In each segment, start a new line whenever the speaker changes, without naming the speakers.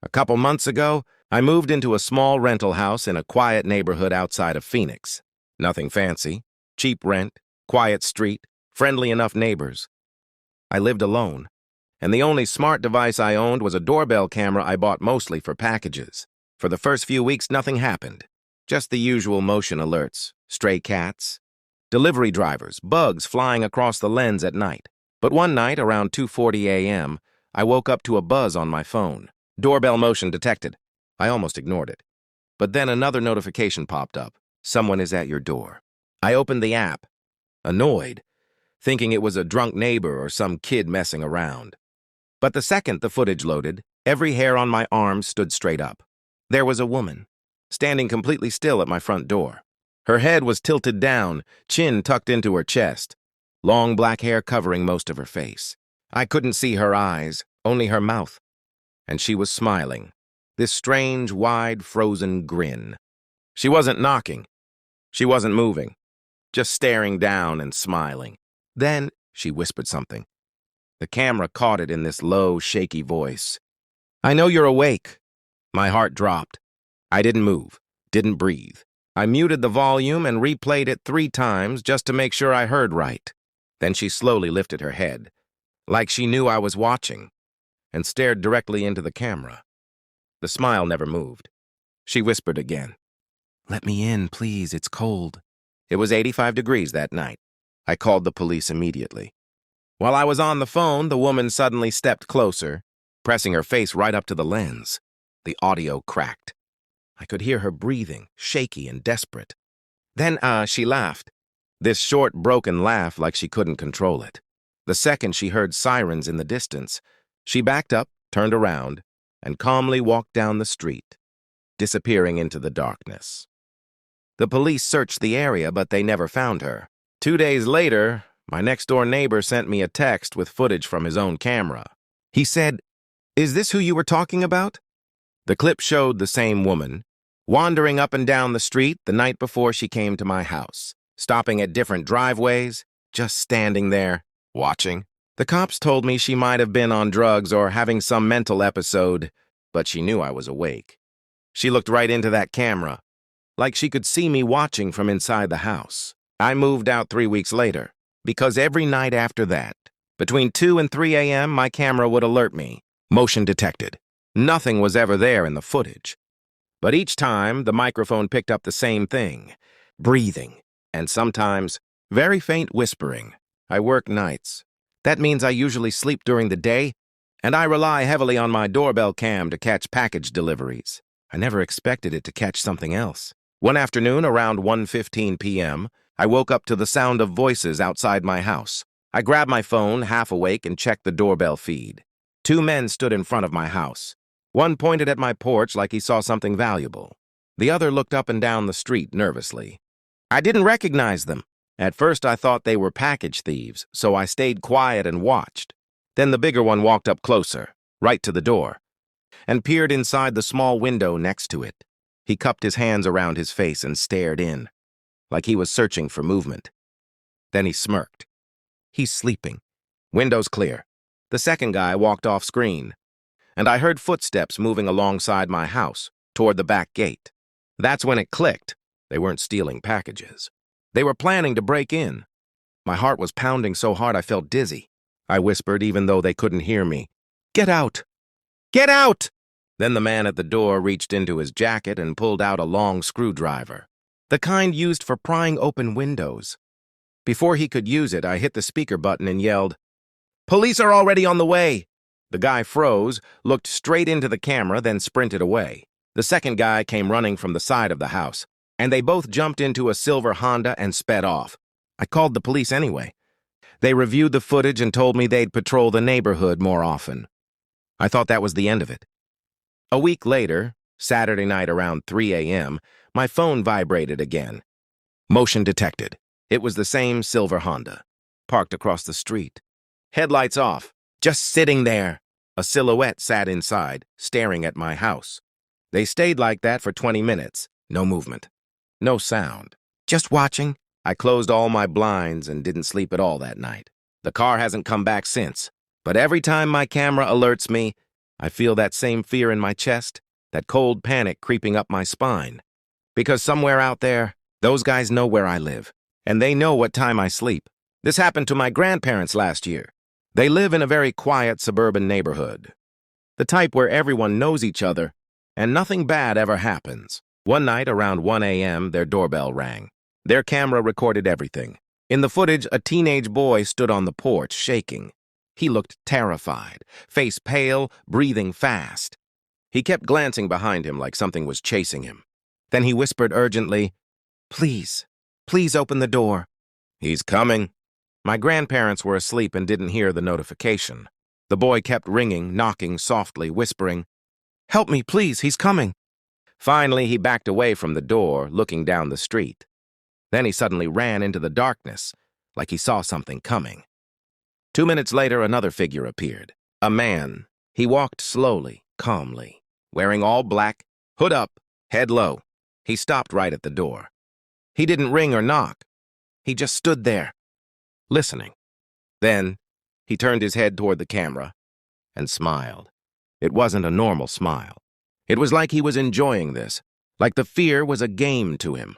A couple months ago, I moved into a small rental house in a quiet neighborhood outside of Phoenix. Nothing fancy, cheap rent, quiet street, friendly enough neighbors. I lived alone, and the only smart device I owned was a doorbell camera I bought mostly for packages. For the first few weeks, nothing happened. Just the usual motion alerts, stray cats, delivery drivers, bugs flying across the lens at night. But one night, around 2:40 a.m., I woke up to a buzz on my phone. Doorbell motion detected. I almost ignored it. But then another notification popped up. Someone is at your door. I opened the app, annoyed, thinking it was a drunk neighbor or some kid messing around. But the second the footage loaded, every hair on my arm stood straight up. There was a woman, standing completely still at my front door. Her head was tilted down, chin tucked into her chest, long black hair covering most of her face. I couldn't see her eyes, only her mouth. And she was smiling, this strange, wide, frozen grin. She wasn't knocking. She wasn't moving, just staring down and smiling. Then she whispered something. The camera caught it in this low, shaky voice. "I know you're awake." My heart dropped. I didn't move, didn't breathe. I muted the volume and replayed it 3 times just to make sure I heard right. Then she slowly lifted her head, like she knew I was watching, and stared directly into the camera. The smile never moved. She whispered again. "Let me in, please, it's cold." It was 85 degrees that night. I called the police immediately. While I was on the phone, the woman suddenly stepped closer, pressing her face right up to the lens. The audio cracked. I could hear her breathing, shaky and desperate. Then, she laughed. This short, broken laugh like she couldn't control it. The second she heard sirens in the distance, she backed up, turned around, and calmly walked down the street, disappearing into the darkness. The police searched the area, but they never found her. 2 days later, my next-door neighbor sent me a text with footage from his own camera. He said, "Is this who you were talking about?" The clip showed the same woman, wandering up and down the street the night before she came to my house, stopping at different driveways, just standing there, watching. The cops told me she might have been on drugs or having some mental episode, but she knew I was awake. She looked right into that camera, like she could see me watching from inside the house. I moved out 3 weeks later, because every night after that, between 2 and 3 a.m., my camera would alert me. Motion detected. Nothing was ever there in the footage. But each time, the microphone picked up the same thing, breathing, and sometimes very faint whispering. I work nights. That means I usually sleep during the day, and I rely heavily on my doorbell cam to catch package deliveries. I never expected it to catch something else. One afternoon, around 1:15 p.m., I woke up to the sound of voices outside my house. I grabbed my phone, half awake, and checked the doorbell feed. 2 men stood in front of my house. One pointed at my porch like he saw something valuable. The other looked up and down the street nervously. I didn't recognize them. At first, I thought they were package thieves, so I stayed quiet and watched. Then the bigger one walked up closer, right to the door, and peered inside the small window next to it. He cupped his hands around his face and stared in, like he was searching for movement. Then he smirked. He's sleeping. Window's clear. The second guy walked off screen, and I heard footsteps moving alongside my house, toward the back gate. That's when it clicked. They weren't stealing packages. They were planning to break in. My heart was pounding so hard I felt dizzy. I whispered, even though they couldn't hear me, "Get out! Get out!" Then the man at the door reached into his jacket and pulled out a long screwdriver, the kind used for prying open windows. Before he could use it, I hit the speaker button and yelled, "Police are already on the way!" The guy froze, looked straight into the camera, then sprinted away. The second guy came running from the side of the house, and they both jumped into a silver Honda and sped off. I called the police anyway. They reviewed the footage and told me they'd patrol the neighborhood more often. I thought that was the end of it. A week later, Saturday night around 3 a.m., my phone vibrated again. Motion detected. It was the same silver Honda, parked across the street. Headlights off, just sitting there. A silhouette sat inside, staring at my house. They stayed like that for 20 minutes. No movement. No sound. Just watching. I closed all my blinds and didn't sleep at all that night. The car hasn't come back since, but every time my camera alerts me, I feel that same fear in my chest, that cold panic creeping up my spine. Because somewhere out there, those guys know where I live, and they know what time I sleep. This happened to my grandparents last year. They live in a very quiet suburban neighborhood, the type where everyone knows each other, and nothing bad ever happens. One night around 1 a.m., their doorbell rang. Their camera recorded everything. In the footage, a teenage boy stood on the porch, shaking. He looked terrified, face pale, breathing fast. He kept glancing behind him like something was chasing him. Then he whispered urgently, "Please, please open the door." "He's coming." My grandparents were asleep and didn't hear the notification. The boy kept ringing, knocking softly, whispering, "Help me, please, he's coming." Finally, he backed away from the door, looking down the street. Then he suddenly ran into the darkness, like he saw something coming. 2 minutes later, another figure appeared. A man. He walked slowly, calmly, wearing all black, hood up, head low. He stopped right at the door. He didn't ring or knock. He just stood there, listening. Then, he turned his head toward the camera and smiled. It wasn't a normal smile. It was like he was enjoying this, like the fear was a game to him.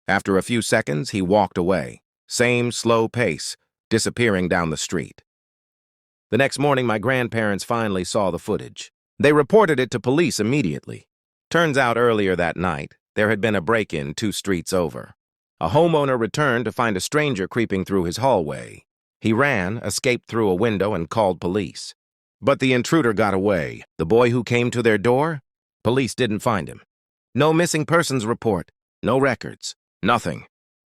After a few seconds, he walked away, same slow pace, disappearing down the street. The next morning, my grandparents finally saw the footage. They reported it to police immediately. Turns out earlier that night, there had been a break-in 2 streets over. A homeowner returned to find a stranger creeping through his hallway. He ran, escaped through a window, and called police. But the intruder got away. The boy who came to their door? Police didn't find him. No missing persons report, no records, nothing.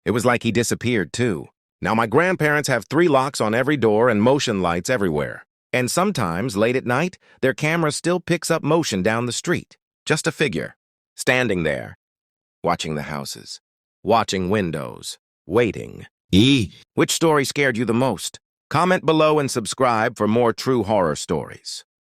It was like he disappeared, too. Now, my grandparents have 3 locks on every door and motion lights everywhere. And sometimes, late at night, their camera still picks up motion down the street. Just a figure, standing there, watching the houses, watching windows, waiting. Which story scared you the most? Comment below and subscribe for more true horror stories.